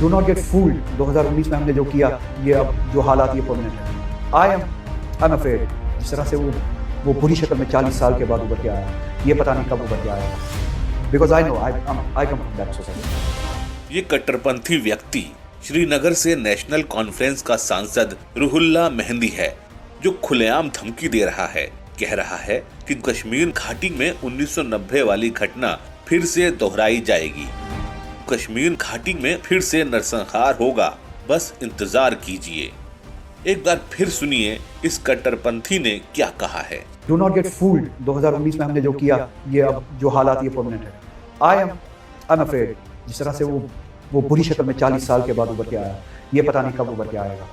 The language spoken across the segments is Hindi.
Do not gate fooled. 2019 में हमने जो किया, ये अब जो हालात ये परमानेंट है। आई एम अफ्रेड जिस तरह से वो बुरी शक्ल में 40 साल के बाद उभर के आया, ये पता नहीं कब उभर के आएगा। Because I know I come from that society. ये कट्टरपंथी व्यक्ति श्रीनगर से नेशनल कॉन्फ्रेंस का सांसद रुहुल्ला मेहंदी है, जो खुलेआम धमकी दे रहा है। कह रहा है कि कश्मीर घाटी में 1990 वाली घटना फिर से दोहराई जाएगी। कश्मीर घाटी में फिर से नरसंहार होगा, बस इंतजार कीजिए। एक बार फिर सुनिए इस कट्टरपंथी ने क्या कहा है। Do not gate fooled. 2019 में हमने जो किया, ये अब जो हालात ये परमानेंट है। आई एम अफ्रेड जिस तरह से वो बुरी शक्ल में 40 साल के बाद उभर के आया, ये पता नहीं कब उभर के आएगा।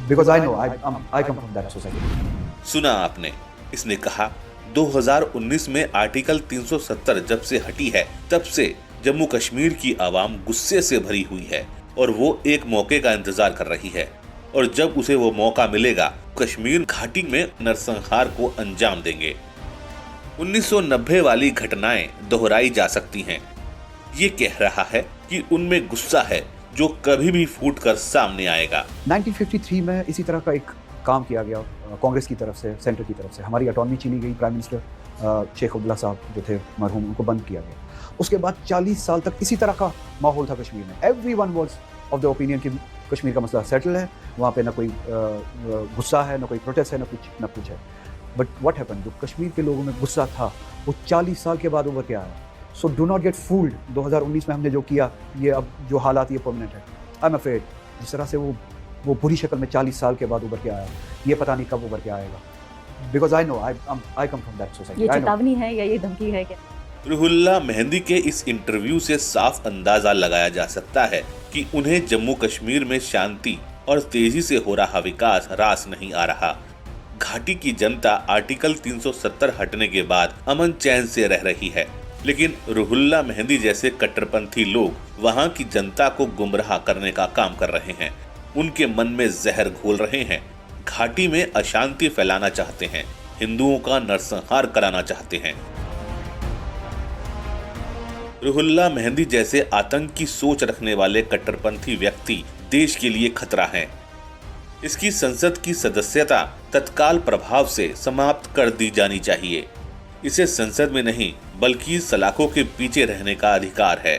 Because I know I come from that society. सुना आपने, इसने कहा 2019 में आर्टिकल 370 जब से हटी है, तब से जम्मू कश्मीर की आवाम गुस्से से भरी हुई है और वो एक मौके का इंतजार कर रही है, और जब उसे वो मौका मिलेगा कश्मीर घाटी में नरसंहार को अंजाम देंगे। 1990 वाली घटनाएं दोहराई जा सकती हैं। ये कह रहा है कि उनमें गुस्सा है जो कभी भी फूट कर सामने आएगा। 1953 में इसी तरह का एक काम किया गया कांग्रेस की तरफ से, सेंटर की तरफ से। हमारी ऑटोनॉमी छीनी गई, प्राइम मिनिस्टर शेख अब्दुल्ला साहब जो थे मरहूम, उनको बंद किया गया। उसके बाद 40 साल तक इसी तरह का माहौल था कश्मीर में। Everyone was of the opinion कि कश्मीर का मसला सेटल है, वहाँ पे ना कोई गुस्सा है, ना कोई प्रोटेस्ट है, ना कुछ है। बट व्हाट हैपेंड, जो कश्मीर के लोगों में गुस्सा था वो 40 साल के बाद उभर के आया। So do not gate fooled. 2019 में हमने जो किया, ये अब जो हालात ये परमानेंट है। आई एम अफ्रेड जिस तरह से वो बुरी शक्ल में 40 साल के बाद उभर के आया, ये पता नहीं कब उभर के आएगा। Because I know I come from that society. ये चेतावनी है या ये धमकी है क्या? रुहुल्ला मेहंदी के इस इंटरव्यू से साफ अंदाजा लगाया जा सकता है कि उन्हें जम्मू कश्मीर में शांति और तेजी से हो रहा विकास रास नहीं आ रहा। घाटी की जनता आर्टिकल 370 हटने के बाद अमन चैन से रह रही है, लेकिन रुहुल्ला मेहंदी जैसे कट्टरपंथी लोग वहां की जनता को गुमराह करने का काम कर रहे हैं। उनके मन में जहर घोल रहे हैं, घाटी में अशांति फैलाना चाहते हैं, हिंदुओं का नरसंहार कराना चाहते हैं। रुहुल्ला मेहंदी जैसे आतंक की सोच रखने वाले कट्टरपंथी व्यक्ति देश के लिए खतरा हैं। इसकी संसद की सदस्यता तत्काल प्रभाव से समाप्त कर दी जानी चाहिए। इसे संसद में नहीं बल्कि सलाखों के पीछे रहने का अधिकार है।